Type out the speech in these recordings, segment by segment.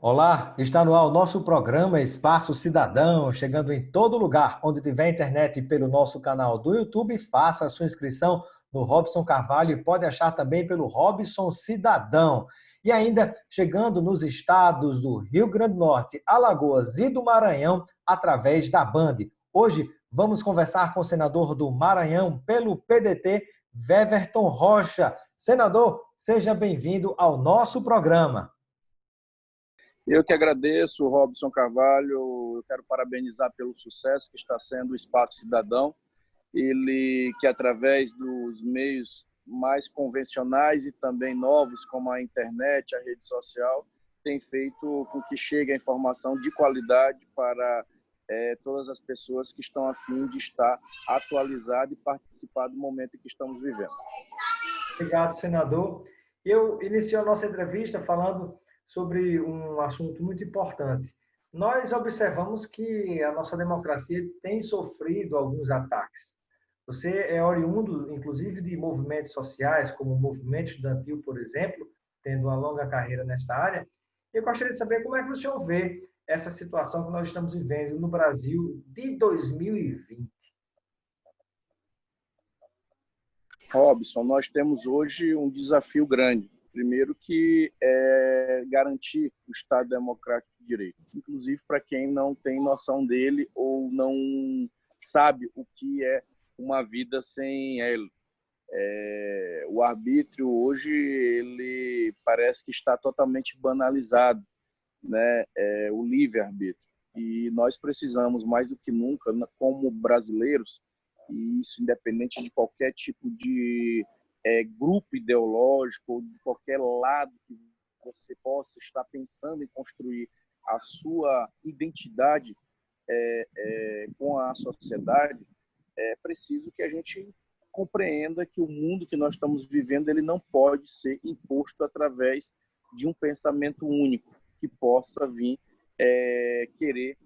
Olá, está no ar o nosso programa Espaço Cidadão, chegando em todo lugar onde tiver internet pelo nosso canal do YouTube. Faça a sua inscrição no Robson Carvalho e pode achar também pelo Robson Cidadão. E ainda chegando nos estados do Rio Grande do Norte, Alagoas e do Maranhão através da Band. Hoje vamos conversar com o senador do Maranhão pelo PDT, Weverton Rocha. Senador, seja bem-vindo ao nosso programa. Eu que agradeço, Robson Carvalho. Eu quero parabenizar pelo sucesso que está sendo o Espaço Cidadão. Ele que, através dos meios mais convencionais e também novos, como a internet, a rede social, tem feito com que chegue a informação de qualidade para todas as pessoas que estão a fim de estar atualizado e participar do momento em que estamos vivendo. Obrigado, senador. Eu inicio a nossa entrevista falando sobre um assunto muito importante. Nós observamos que a nossa democracia tem sofrido alguns ataques. Você é oriundo, inclusive, de movimentos sociais, como o movimento estudantil, por exemplo, tendo uma longa carreira nesta área. Eu gostaria de saber como é que o senhor vê essa situação que nós estamos vivendo no Brasil de 2020. Robson, nós temos hoje um desafio grande. Primeiro que é garantir o Estado Democrático de Direito, inclusive para quem não tem noção dele ou não sabe o que é uma vida sem ele. O arbítrio hoje ele parece que está totalmente banalizado, né? O livre-arbítrio. E nós precisamos, mais do que nunca, como brasileiros, e isso independente de qualquer tipo de grupo ideológico ou de qualquer lado que você possa estar pensando em construir a sua identidade com a sociedade, é preciso que a gente compreenda que o mundo que nós estamos vivendo ele não pode ser imposto através de um pensamento único que possa vir querer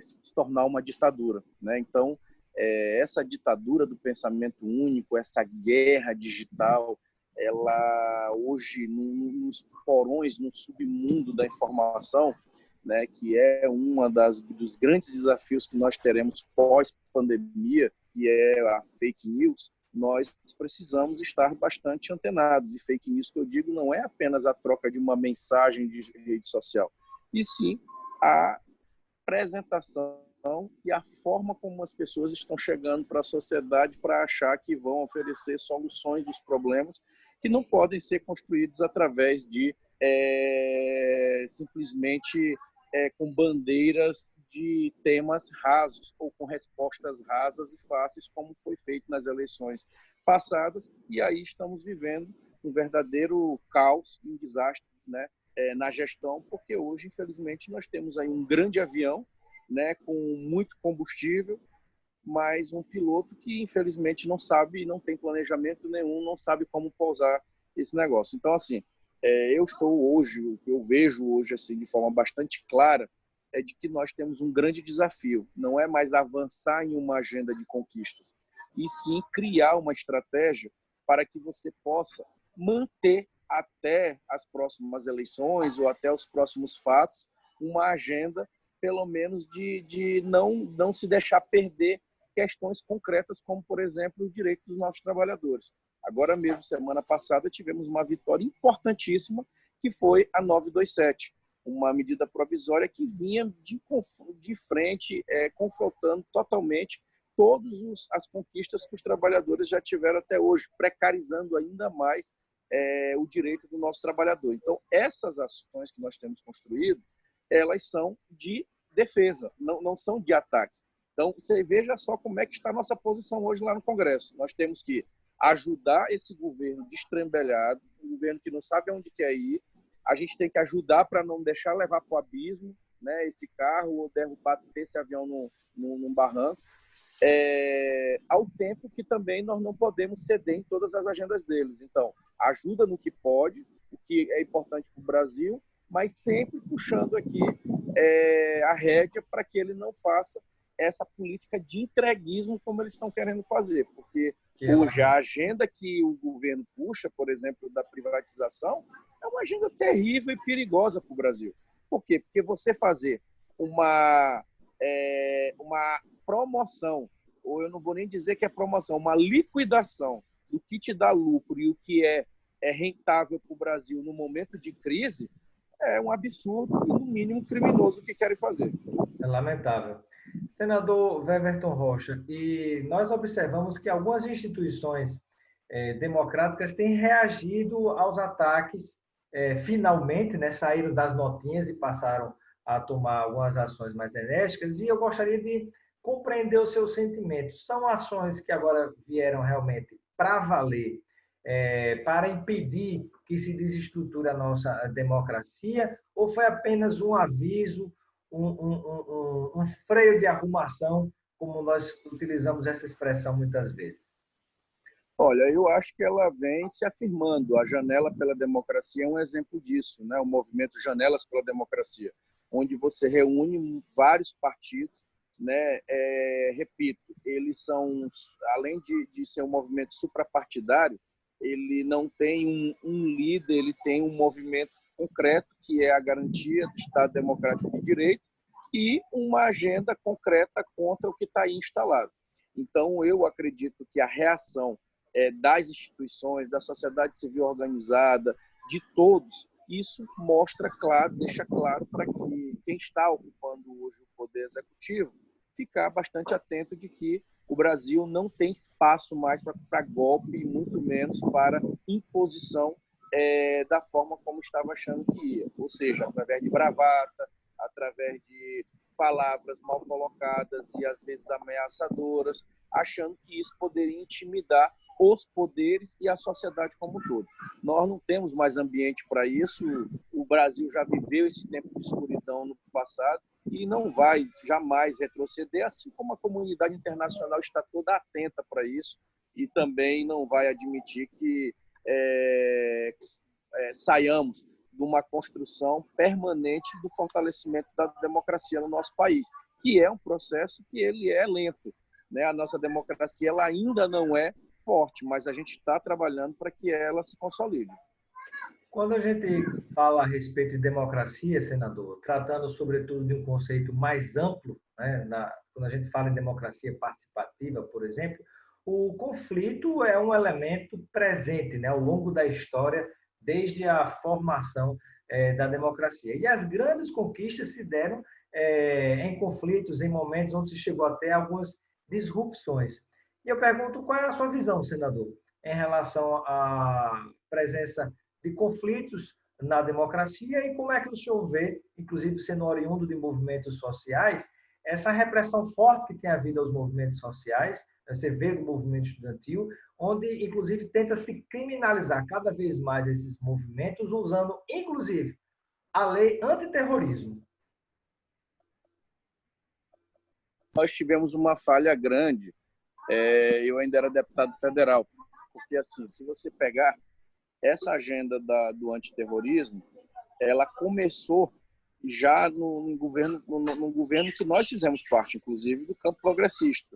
se tornar uma ditadura, né? Então, essa ditadura do pensamento único, essa guerra digital, ela hoje nos porões, no submundo da informação, né, que é dos grandes desafios que nós teremos pós-pandemia, que é a fake news, nós precisamos estar bastante antenados. E fake news que eu digo não é apenas a troca de uma mensagem de rede social, e sim a apresentação e a forma como as pessoas estão chegando para a sociedade para achar que vão oferecer soluções dos problemas que não podem ser construídos através de simplesmente com bandeiras de temas rasos ou com respostas rasas e fáceis, como foi feito nas eleições passadas. E aí estamos vivendo um verdadeiro caos, um desastre, né, na gestão, porque hoje, infelizmente, nós temos aí um grande avião, né, com muito combustível, mas um piloto que, infelizmente, não sabe, não tem planejamento nenhum, não sabe como pousar esse negócio. Então, assim, o que eu vejo hoje, assim, de forma bastante clara, é de que nós temos um grande desafio. Não é mais avançar em uma agenda de conquistas, e sim criar uma estratégia para que você possa manter até as próximas eleições ou até os próximos fatos uma agenda, pelo menos, de não se deixar perder questões concretas, como, por exemplo, o direito dos nossos trabalhadores. Agora mesmo, semana passada, tivemos uma vitória importantíssima, que foi a 927, uma medida provisória que vinha de frente, confrontando totalmente todas as conquistas que os trabalhadores já tiveram até hoje, precarizando ainda mais o direito do nosso trabalhador. Então, essas ações que nós temos construído, elas são de defesa, não são de ataque. Então, você veja só como é que está a nossa posição hoje lá no Congresso. Nós temos que ajudar esse governo destrambelhado, um governo que não sabe aonde quer ir. A gente tem que ajudar para não deixar levar para o abismo, né, esse carro, ou derrubar esse avião num barranco, ao tempo que também nós não podemos ceder em todas as agendas deles. Então, ajuda no que pode, o que é importante para o Brasil, mas sempre puxando aqui a rédea para que ele não faça essa política de entreguismo como eles estão querendo fazer, porque Hoje, a agenda que o governo puxa, por exemplo, da privatização, é uma agenda terrível e perigosa para o Brasil. Por quê? Porque você fazer uma promoção, ou eu não vou nem dizer que é promoção, uma liquidação do que te dá lucro e o que é rentável para o Brasil no momento de crise, é um absurdo e, no mínimo, criminoso o que querem fazer. É lamentável. Senador Weverton Rocha, e nós observamos que algumas instituições democráticas têm reagido aos ataques, finalmente, né, saíram das notinhas e passaram a tomar algumas ações mais enérgicas, e eu gostaria de compreender os seus sentimentos. São ações que agora vieram realmente para valer, para impedir que se desestruture a nossa democracia, ou foi apenas um aviso, um freio de arrumação, como nós utilizamos essa expressão muitas vezes? Olha, eu acho que ela vem se afirmando. A Janela pela Democracia é um exemplo disso, né? O movimento Janelas pela Democracia, onde você reúne vários partidos, né? Repito, eles são, além de ser um movimento suprapartidário, ele não tem um líder, ele tem um movimento concreto, que é a garantia do Estado Democrático de Direito, e uma agenda concreta contra o que está aí instalado. Então, eu acredito que a reação das instituições, da sociedade civil organizada, de todos, isso mostra claro, deixa claro para que quem está ocupando hoje o poder executivo ficar bastante atento de que o Brasil não tem espaço mais para golpe, e muito menos para imposição da forma como estava achando que ia, ou seja, através de bravata, através de palavras mal colocadas e às vezes ameaçadoras, achando que isso poderia intimidar os poderes e a sociedade como um todo. Nós não temos mais ambiente para isso, o Brasil já viveu esse tempo de escuridão no passado e não vai jamais retroceder, assim como a comunidade internacional está toda atenta para isso e também não vai admitir que saiamos de uma construção permanente do fortalecimento da democracia no nosso país, que é um processo que ele é lento, né? A nossa democracia ela ainda não é forte, mas a gente está trabalhando para que ela se consolide. Quando a gente fala a respeito de democracia, senador, tratando sobretudo de um conceito mais amplo, né, quando a gente fala em democracia participativa, por exemplo, o conflito é um elemento presente, né, ao longo da história, desde a formação da democracia. E as grandes conquistas se deram em conflitos, em momentos onde se chegou até algumas disrupções. E eu pergunto qual é a sua visão, senador, em relação à presença de conflitos na democracia e como é que o senhor vê, inclusive sendo oriundo de movimentos sociais, essa repressão forte que tem havido aos movimentos sociais, você vê do movimento estudantil, onde, inclusive, tenta se criminalizar cada vez mais esses movimentos, usando, inclusive, a lei antiterrorismo. Nós tivemos uma falha grande. Eu ainda era deputado federal, porque, assim, se você pegar essa agenda do antiterrorismo, ela começou já no governo que nós fizemos parte, inclusive, do campo progressista.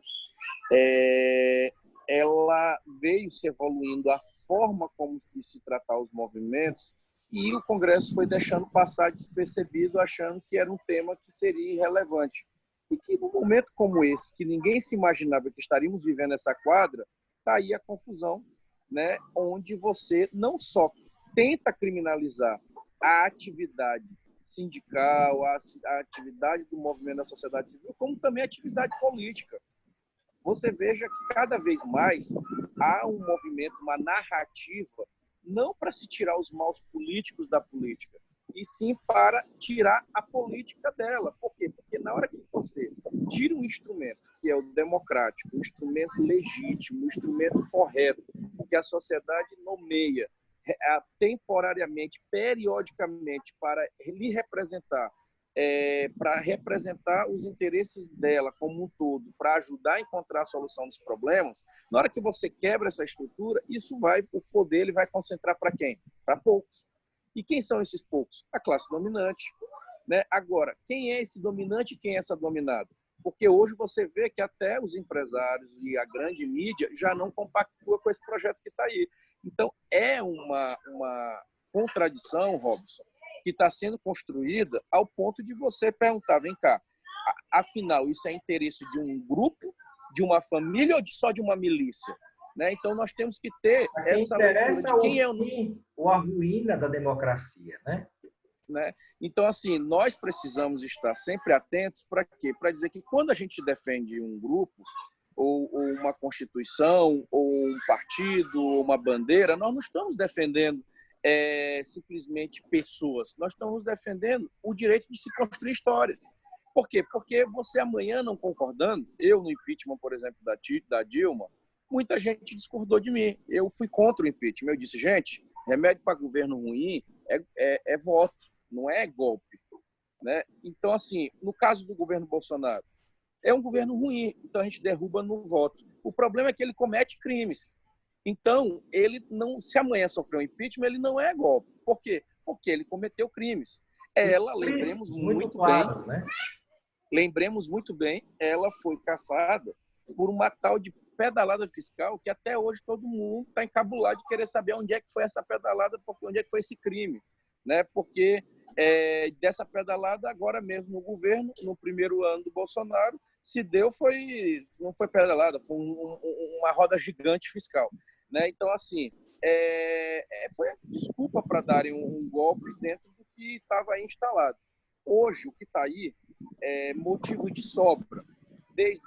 Ela veio se evoluindo a forma como se tratar os movimentos e o Congresso foi deixando passar despercebido, achando que era um tema que seria irrelevante. E que num momento como esse, que ninguém se imaginava que estaríamos vivendo essa quadra, está aí a confusão, né, onde você não só tenta criminalizar a atividade sindical, a atividade do movimento da sociedade civil, como também a atividade política. Você veja que cada vez mais há um movimento, uma narrativa, não para se tirar os maus políticos da política, e sim para tirar a política dela. Por quê? Porque na hora que você tira um instrumento, que é o democrático, um instrumento legítimo, um instrumento correto, que a sociedade nomeia temporariamente, periodicamente, para lhe representar, para representar os interesses dela como um todo, para ajudar a encontrar a solução dos problemas, na hora que você quebra essa estrutura, o poder ele vai concentrar para quem? Para poucos. E quem são esses poucos? A classe dominante. Né? Agora, quem é esse dominante e quem é essa dominada? Porque hoje você vê que até os empresários e a grande mídia já não compactua com esse projeto que está aí. Então, é uma contradição, Robson, que está sendo construída ao ponto de você perguntar, vem cá, afinal, isso é interesse de um grupo, de uma família ou só de uma milícia? Né? Então, nós temos que ter A quem essa leitura interessa de quem é o fim ou a ruína da democracia, né? né? Então, assim, nós precisamos estar sempre atentos para quê? Para dizer que quando a gente defende um grupo, ou uma constituição, ou um partido, ou uma bandeira, nós não estamos defendendo simplesmente pessoas, nós estamos defendendo o direito de se construir história. Por quê? Porque você amanhã não concordando, eu no impeachment, por exemplo, da Dilma, muita gente discordou de mim. Eu fui contra o impeachment. Eu disse, gente, remédio para governo ruim é voto, não é golpe. Né? Então, assim, no caso do governo Bolsonaro, é um governo ruim, então a gente derruba no voto. O problema é que ele comete crimes. Então, ele não, se amanhã sofrer um impeachment, ele não é golpe. Por quê? Porque ele cometeu crimes. Ela, Muito claro, né? lembremos muito bem, ela foi caçada por uma tal de pedalada fiscal que até hoje todo mundo está encabulado de querer saber onde é que foi essa pedalada, onde é que foi esse crime. Né? Porque dessa pedalada, agora mesmo no governo, no primeiro ano do Bolsonaro, se deu, não foi pedalada, foi uma roda gigante fiscal. Né? Então, assim, foi a desculpa para darem um golpe dentro do que estava aí instalado. Hoje, o que está aí é motivo de sobra, desde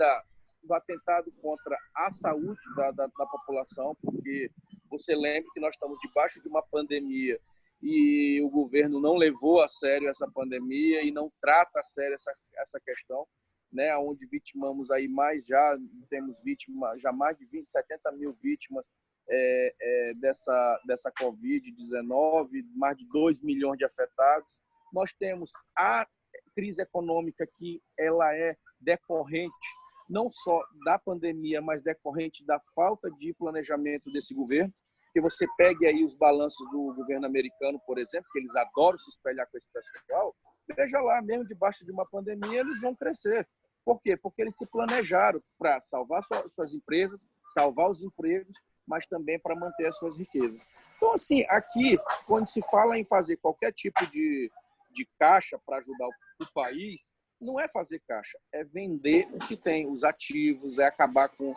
do atentado contra a saúde da população, porque você lembra que nós estamos debaixo de uma pandemia e o governo não levou a sério essa pandemia e não trata a sério essa questão, né? Onde vitimamos aí temos vítimas, já mais de 70 mil vítimas dessa Covid-19, mais de 2 milhões de afetados. Nós temos a crise econômica que ela é decorrente não só da pandemia, mas decorrente da falta de planejamento desse governo. Que você pegue aí os balanços do governo americano, por exemplo, que eles adoram se espelhar com esse pessoal, veja lá, mesmo debaixo de uma pandemia, eles vão crescer. Por quê? Porque eles se planejaram para salvar suas empresas, salvar os empregos, mas também para manter as suas riquezas. Então, assim, aqui, quando se fala em fazer qualquer tipo de caixa para ajudar o país, não é fazer caixa, é vender o que tem, os ativos, é acabar com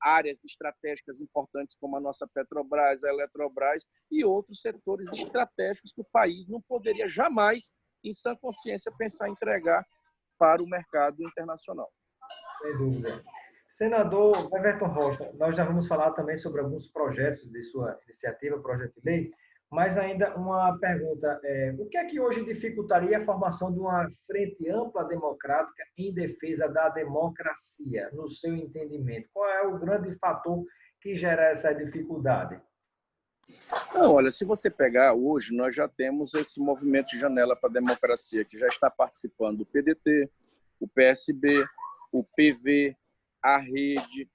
áreas estratégicas importantes como a nossa Petrobras, a Eletrobras e outros setores estratégicos que o país não poderia jamais, em sã consciência, pensar em entregar para o mercado internacional. Sem dúvida. Senador Everton Rocha, nós já vamos falar também sobre alguns projetos de sua iniciativa, projeto de lei, mas ainda uma pergunta, o que é que hoje dificultaria a formação de uma frente ampla democrática em defesa da democracia, no seu entendimento? Qual é o grande fator que gera essa dificuldade? Não, olha, se você pegar hoje, nós já temos esse movimento de janela para a democracia, que já está participando do PDT, o PSB, o PV, a Rede,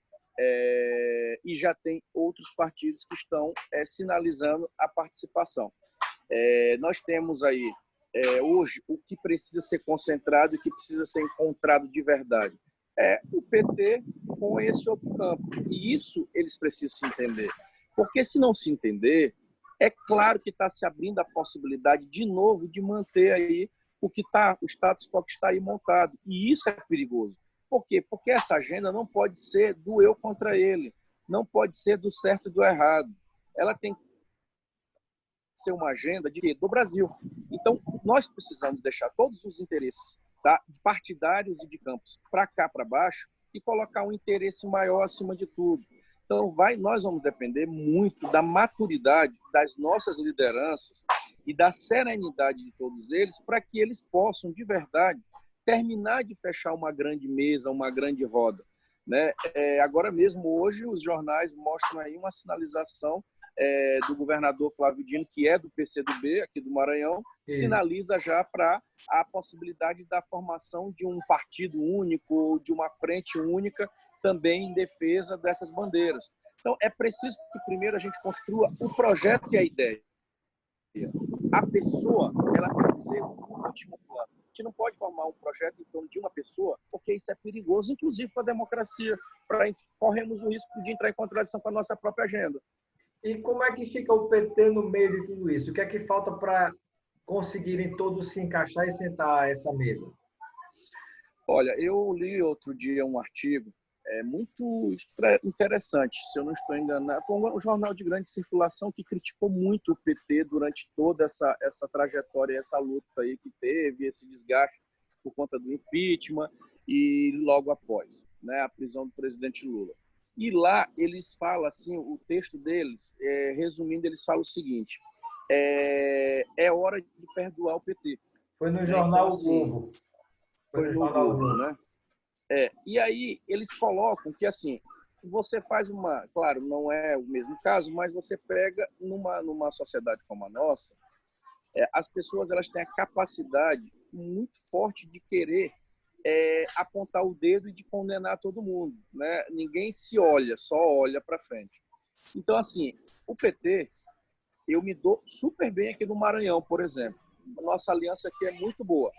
e já tem outros partidos que estão sinalizando a participação. Nós temos aí, hoje, o que precisa ser concentrado e que precisa ser encontrado de verdade. É o PT com esse outro campo. E isso eles precisam se entender. Porque se não se entender, é claro que está se abrindo a possibilidade, de novo, de manter aí o status quo que está aí montado. E isso é perigoso. Por quê? Porque essa agenda não pode ser do eu contra ele, não pode ser do certo e do errado. Ela tem que ser uma agenda do Brasil. Então, nós precisamos deixar todos os interesses, tá, partidários e de campos para cá, para baixo, e colocar um interesse maior acima de tudo. Então, nós vamos depender muito da maturidade das nossas lideranças e da serenidade de todos eles para que eles possam, de verdade, terminar de fechar uma grande mesa, uma grande roda. Né? Agora mesmo, hoje, os jornais mostram aí uma sinalização do governador Flávio Dino, que é do PCdoB, aqui do Maranhão, sinaliza já para a possibilidade da formação de um partido único, de uma frente única, também em defesa dessas bandeiras. Então, é preciso que primeiro a gente construa o projeto e a ideia. A pessoa, ela tem que ser o último plano. gente não pode formar um projeto em torno de uma pessoa, porque isso é perigoso, inclusive para a democracia, corremos o risco de entrar em contradição com a nossa própria agenda. E como é que fica o PT no meio de tudo isso? O que é que falta para conseguirem todos se encaixar e sentar a essa mesa? Olha, eu li outro dia um artigo muito interessante, se eu não estou enganado. Foi um jornal de grande circulação que criticou muito o PT durante toda essa trajetória, essa luta aí que teve, esse desgaste por conta do impeachment e logo após, né, a prisão do presidente Lula. E lá eles falam assim, o texto deles, resumindo, eles falam o seguinte: é hora de perdoar o PT. Foi no jornal então, O Globo. Foi no jornal Globo, né? E aí eles colocam que assim, você faz claro, não é o mesmo caso, mas você pega numa sociedade como a nossa, as pessoas elas têm a capacidade muito forte de querer apontar o dedo e de condenar todo mundo, né? Ninguém se olha, só olha para frente. Então assim, o PT, eu me dou super bem aqui no Maranhão, por exemplo. Nossa aliança aqui é muito boa.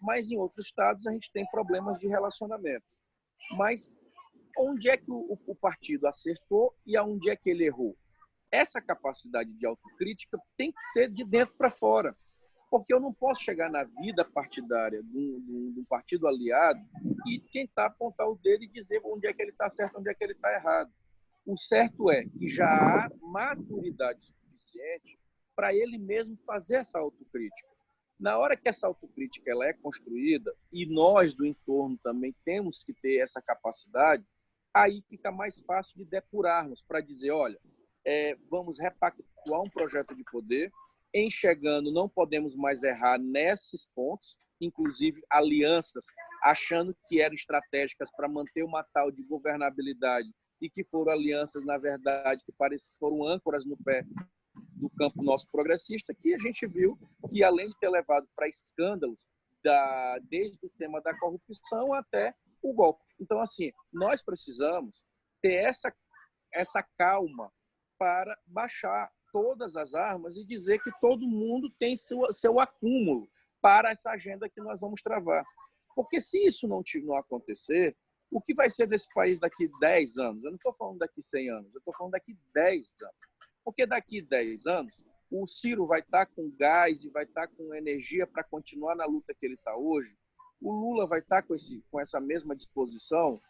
Mas em outros estados a gente tem problemas de relacionamento. Mas onde é que o partido acertou e aonde é que ele errou? Essa capacidade de autocrítica tem que ser de dentro para fora. Porque eu não posso chegar na vida partidária de um partido aliado e tentar apontar o dedo e dizer onde é que ele está certo, onde é que ele está errado. O certo é que já há maturidade suficiente para ele mesmo fazer essa autocrítica. Na hora que essa autocrítica ela é construída, e nós do entorno também temos que ter essa capacidade, aí fica mais fácil de depurarmos para dizer, olha, vamos repactuar um projeto de poder, enxergando, não podemos mais errar nesses pontos, inclusive alianças, achando que eram estratégicas para manter uma tal de governabilidade e que foram alianças, na verdade, que foram âncoras no pé do campo nosso progressista, que a gente viu que, além de ter levado para escândalos, desde o tema da corrupção até o golpe. Então, assim, nós precisamos ter essa calma para baixar todas as armas e dizer que todo mundo tem seu acúmulo para essa agenda que nós vamos travar. Porque se isso não acontecer, o que vai ser desse país daqui 10 anos? Eu não estou falando daqui 100 anos, eu estou falando daqui 10 anos. Porque daqui 10 anos, o Ciro vai estar com gás e vai estar com energia para continuar na luta que ele está hoje. O Lula vai estar com essa mesma disposição.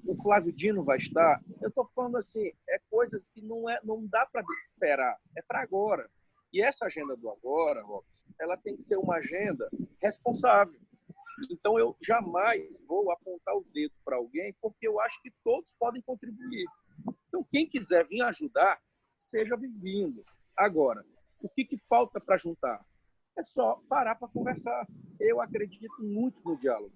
O Flávio Dino vai estar. Eu estou falando assim, coisas que não dá para esperar, é para agora. E essa agenda do agora, Robson, ela tem que ser uma agenda responsável. Então, eu jamais vou apontar o dedo para alguém, porque eu acho que todos podem contribuir. Então, quem quiser vir ajudar, seja bem-vindo. Agora, o que falta para juntar? É só parar para conversar. Eu acredito muito no diálogo.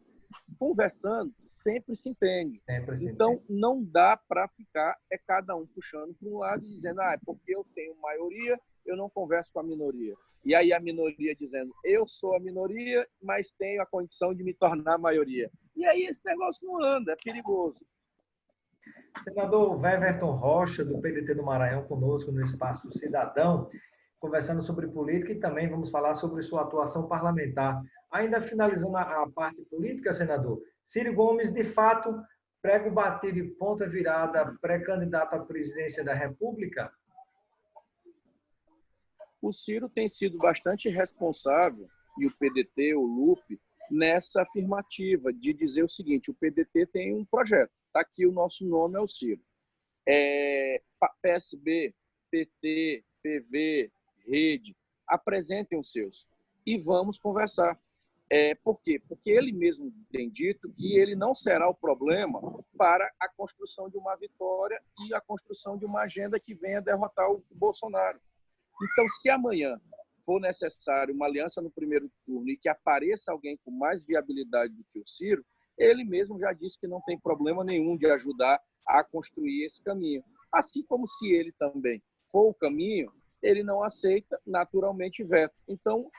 Conversando, sempre se entende. Então, não dá para ficar cada um puxando para um lado e dizendo é porque eu tenho maioria, eu não converso com a minoria. E aí a minoria dizendo, eu sou a minoria, mas tenho a condição de me tornar a maioria. E aí esse negócio não anda, é perigoso. Senador Weverton Rocha, do PDT do Maranhão, conosco no Espaço Cidadão, conversando sobre política e também vamos falar sobre sua atuação parlamentar. Ainda finalizando a parte política, senador, Ciro Gomes, de fato, prego batido e ponta virada, pré-candidato à presidência da República? O Ciro tem sido bastante responsável, e o PDT, o Lupe, nessa afirmativa de dizer o seguinte, o PDT tem um projeto, está aqui o nosso nome, é o Ciro. PSB, PT, PV, Rede, apresentem os seus e vamos conversar. Por quê? Porque ele mesmo tem dito que ele não será o problema para a construção de uma vitória e a construção de uma agenda que venha derrotar o Bolsonaro. Então, se amanhã for necessário uma aliança no primeiro turno e que apareça alguém com mais viabilidade do que o Ciro, ele mesmo já disse que não tem problema nenhum de ajudar a construir esse caminho. Assim como se ele também for o caminho, ele não aceita, naturalmente veta. Então,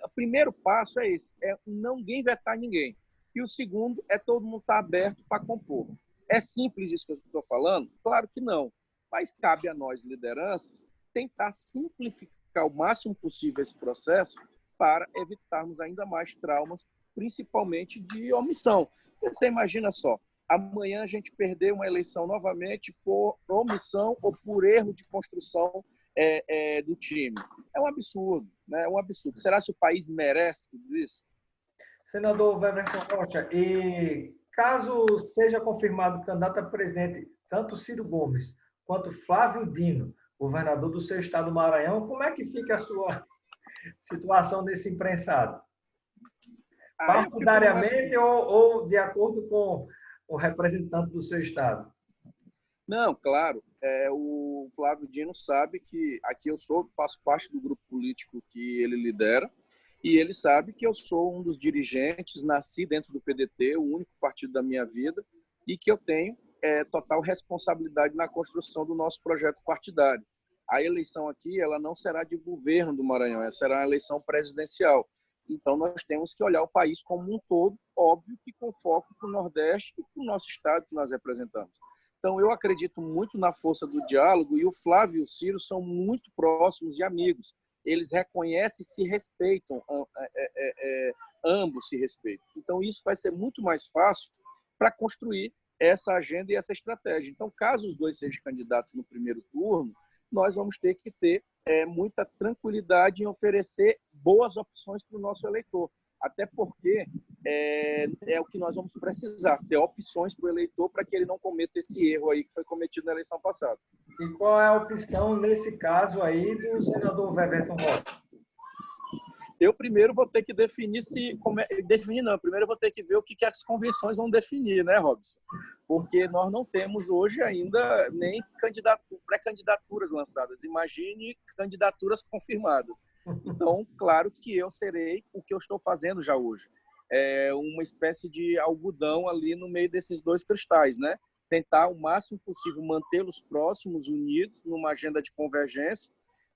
o primeiro passo é esse, ninguém vetar ninguém. E o segundo é todo mundo estar aberto para compor. É simples isso que eu estou falando? Claro que não. Mas cabe a nós, lideranças, tentar simplificar o máximo possível esse processo para evitarmos ainda mais traumas, principalmente de omissão. Você imagina só, amanhã a gente perder uma eleição novamente por omissão ou por erro de construção do time. É um absurdo, né? É um absurdo. Será que o país merece tudo isso? Senador Weverton Rocha, e caso seja confirmado candidato a presidente, tanto Ciro Gomes quanto Flávio Dino, governador do seu estado do Maranhão, como é que fica a sua situação desse imprensado? Aí eu fico mais... Partidariamente ou de acordo com o representante do seu estado? Não, claro. O Flávio Dino sabe que aqui eu faço parte do grupo político que ele lidera, e ele sabe que eu sou um dos dirigentes, nasci dentro do PDT, o único partido da minha vida, e que eu tenho total responsabilidade na construção do nosso projeto partidário. A eleição aqui ela não será de governo do Maranhão, ela será uma eleição presidencial. Então, nós temos que olhar o país como um todo, óbvio que com foco para o Nordeste e para o nosso estado que nós representamos. Então, eu acredito muito na força do diálogo, e o Flávio e o Ciro são muito próximos e amigos. Eles reconhecem e se respeitam, ambos se respeitam. Então, isso vai ser muito mais fácil para construir essa agenda e essa estratégia. Então, caso os dois sejam candidatos no primeiro turno, nós vamos ter que ter muita tranquilidade em oferecer boas opções para o nosso eleitor. Até porque é o que nós vamos precisar, ter opções para o eleitor para que ele não cometa esse erro aí que foi cometido na eleição passada. E qual é a opção, nesse caso aí, do senador Weverton Rocha? Eu primeiro vou ter que definir definir não, primeiro eu vou ter que ver o que as convenções vão definir, né, Robson? Porque nós não temos hoje ainda nem pré-candidaturas lançadas. Imagine candidaturas confirmadas. Então, claro que eu serei o que eu estou fazendo já hoje. É uma espécie de algodão ali no meio desses dois cristais, né? Tentar o máximo possível mantê-los próximos, unidos, numa agenda de convergência,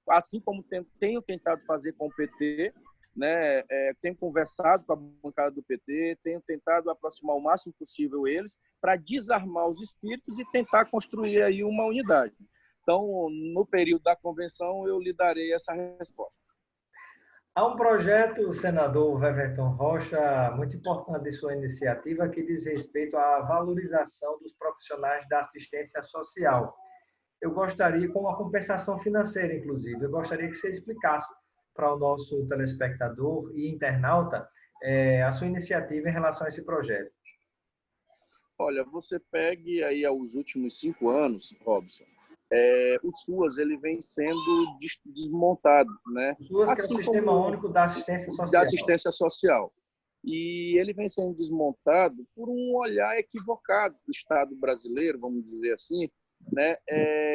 assim como tenho tentado fazer com o PT, né? Tenho conversado com a bancada do PT, tenho tentado aproximar o máximo possível eles para desarmar os espíritos e tentar construir aí uma unidade. Então, no período da convenção, eu lhe darei essa resposta. Há um projeto, senador Weverton Rocha, muito importante de sua iniciativa, que diz respeito à valorização dos profissionais da assistência social. Eu gostaria, com uma compensação financeira, inclusive, eu gostaria que você explicasse para o nosso telespectador e internauta a sua iniciativa em relação a esse projeto. Olha, você pegue aí aos últimos 5 anos, Robson, o SUAS ele vem sendo desmontado, né? O SUAS, que é o Sistema Único da Assistência Social. Da assistência social. E ele vem sendo desmontado por um olhar equivocado do Estado brasileiro, vamos dizer assim, né?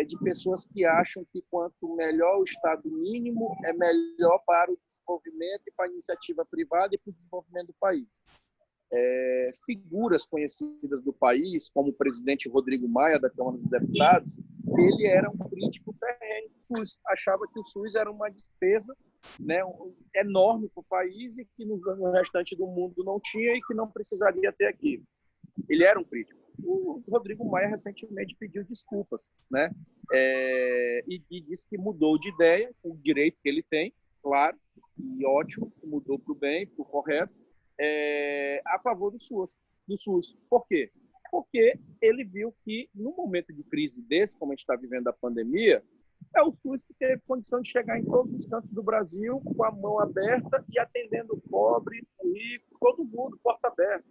De pessoas que acham que quanto melhor o Estado mínimo, é melhor para o desenvolvimento e para a iniciativa privada e para o desenvolvimento do país. Figuras conhecidas do país, como o presidente Rodrigo Maia, da Câmara dos Deputados, ele era um crítico ferrenho do SUS, achava que o SUS era uma despesa, né, enorme para o país e que no restante do mundo não tinha e que não precisaria ter aqui. Ele era um crítico. O Rodrigo Maia recentemente pediu desculpas, né, e disse que mudou de ideia, o direito que ele tem, claro, e ótimo, mudou para o bem, para o correto, a favor do SUS. Por quê? Porque ele viu que, no momento de crise desse, como a gente está vivendo a pandemia, é o SUS que teve condição de chegar em todos os cantos do Brasil com a mão aberta e atendendo o pobre, o rico, todo mundo, porta aberta.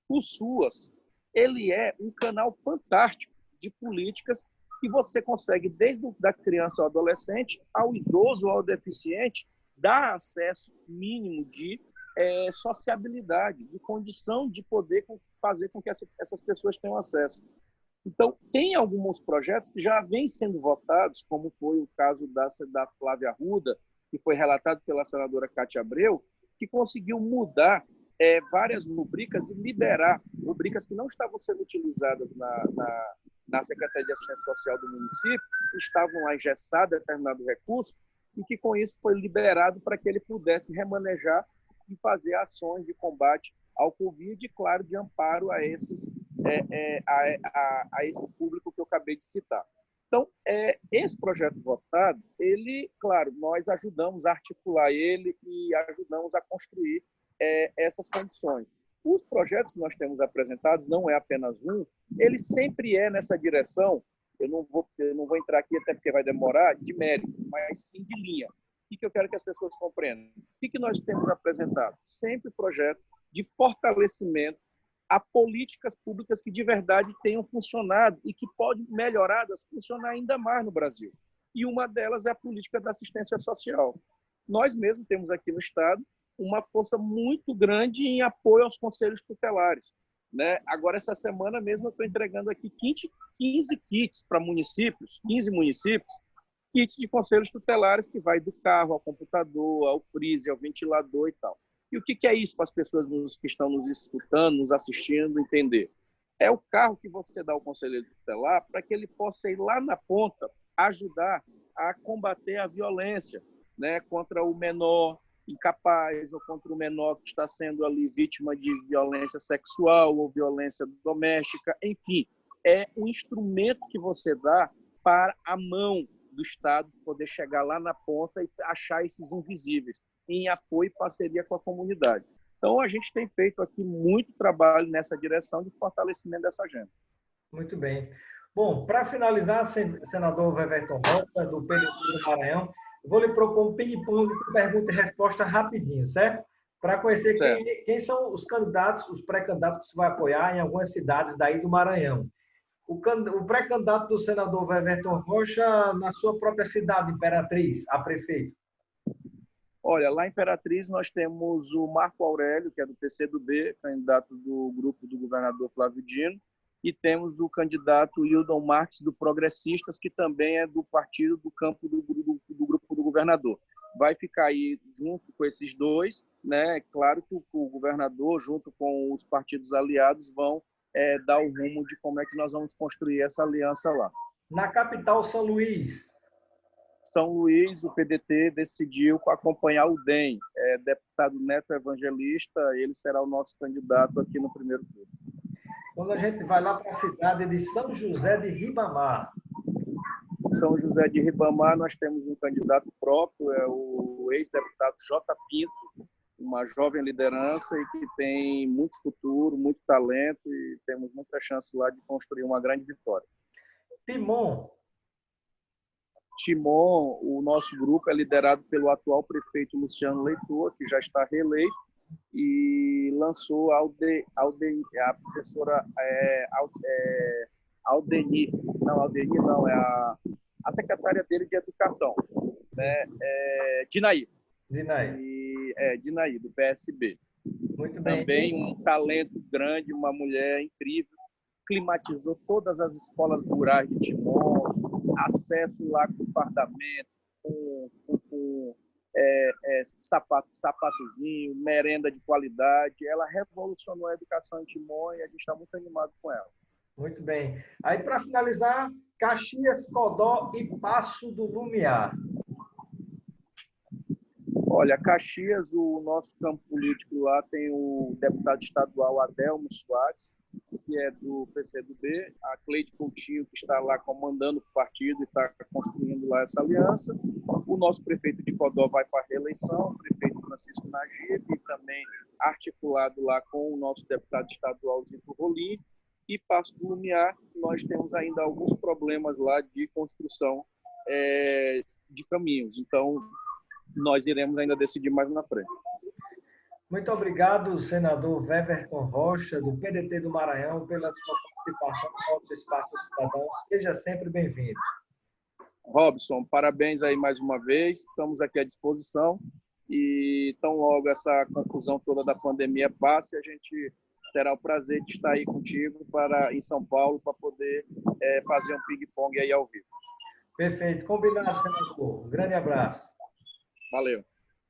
O SUS, ele é um canal fantástico de políticas que você consegue, desde da criança ao adolescente, ao idoso, ao deficiente, dar acesso mínimo de sociabilidade, de condição de poder fazer com que essas pessoas tenham acesso. Então, tem alguns projetos que já vêm sendo votados, como foi o caso da Flávia Arruda, que foi relatado pela senadora Cátia Abreu, que conseguiu mudar várias rubricas e liberar rubricas que não estavam sendo utilizadas na Secretaria de Assistência Social do município, estavam lá engessados determinado recurso, e que com isso foi liberado para que ele pudesse remanejar e fazer ações de combate ao Covid e, claro, de amparo a esse público que eu acabei de citar. Então, esse projeto votado, ele, claro, nós ajudamos a articular ele e ajudamos a construir essas condições. Os projetos que nós temos apresentados, não é apenas um, ele sempre é nessa direção. Eu não vou entrar aqui, até porque vai demorar, de mérito, mas sim de linha. O que eu quero que as pessoas compreendam? O que nós temos apresentado? Sempre projetos de fortalecimento a políticas públicas que de verdade tenham funcionado e que podem melhoradas funcionar ainda mais no Brasil. E uma delas é a política da assistência social. Nós mesmos temos aqui no Estado uma força muito grande em apoio aos conselhos tutelares, né? Agora, essa semana mesmo, eu estou entregando aqui 15 kits para municípios, 15 municípios, kits de conselhos tutelares que vai do carro ao computador, ao freezer, ao ventilador e tal. E o que é isso para as pessoas que estão nos escutando, nos assistindo, entender? É o carro que você dá ao conselheiro tutelar para que ele possa ir lá na ponta ajudar a combater a violência, né, contra o menor incapaz ou contra o menor que está sendo ali vítima de violência sexual ou violência doméstica. Enfim, é um instrumento que você dá para a mão do Estado poder chegar lá na ponta e achar esses invisíveis, em apoio e parceria com a comunidade. Então, a gente tem feito aqui muito trabalho nessa direção de fortalecimento dessa agenda. Muito bem. Bom, para finalizar, senador Weverton Rocha, do PDT do Maranhão, vou lhe propor um ping-pong de pergunta e resposta rapidinho, certo? Para conhecer quem são os candidatos, os pré-candidatos que você vai apoiar em algumas cidades daí do Maranhão. O pré-candidato do senador Weverton Rocha na sua própria cidade, Imperatriz, a prefeito. Olha, lá em Imperatriz nós temos o Marco Aurélio, que é do PCdoB, candidato do grupo do governador Flávio Dino, e temos o candidato Hildon Marques, do Progressistas, que também é do partido do campo do grupo do governador. Vai ficar aí junto com esses dois, né? Claro que o governador, junto com os partidos aliados, vão dar o rumo de como é que nós vamos construir essa aliança lá. Na capital, São Luís. São Luís, o PDT decidiu acompanhar o DEM, deputado Neto Evangelista, ele será o nosso candidato aqui no primeiro turno. Quando a gente vai lá para a cidade de São José de Ribamar. São José de Ribamar, nós temos um candidato próprio, é o ex-deputado J. Pinto, uma jovem liderança e que tem muito futuro, muito talento e temos muita chance lá de construir uma grande vitória. Timon, o nosso grupo é liderado pelo atual prefeito Luciano Leitor, que já está reeleito, e lançou a professora Aldenir, não, é a secretária dele de Educação, né? Dinaí, do PSB. Muito bem. Também um talento grande, uma mulher incrível, climatizou todas as escolas rurais de Timon, acesso lá com fardamento, com sapatozinho, merenda de qualidade. Ela revolucionou a educação em Timon e a gente está muito animado com ela. Muito bem. Aí, para finalizar, Caxias, Codó e Passo do Lumiar. Olha, Caxias, o nosso campo político lá tem o deputado estadual Adelmo Soares, que é do PCdoB, a Cleide Coutinho, que está lá comandando o partido e está construindo lá essa aliança. O nosso prefeito de Codó vai para a reeleição, o prefeito Francisco Nagibe, também articulado lá com o nosso deputado estadual Zito Rolim. E Passo do Lumiar, nós temos ainda alguns problemas lá de construção de caminhos. Então, nós iremos ainda decidir mais na frente. Muito obrigado, senador Weverton Rocha, do PDT do Maranhão, pela sua participação no nosso Espaço Cidadão. Seja sempre bem-vindo. Robson, parabéns aí mais uma vez. Estamos aqui à disposição e tão logo essa confusão toda da pandemia passe, a gente terá o prazer de estar aí contigo em São Paulo para poder fazer um ping-pong aí ao vivo. Perfeito. Combinado, senador. Um grande abraço. Valeu.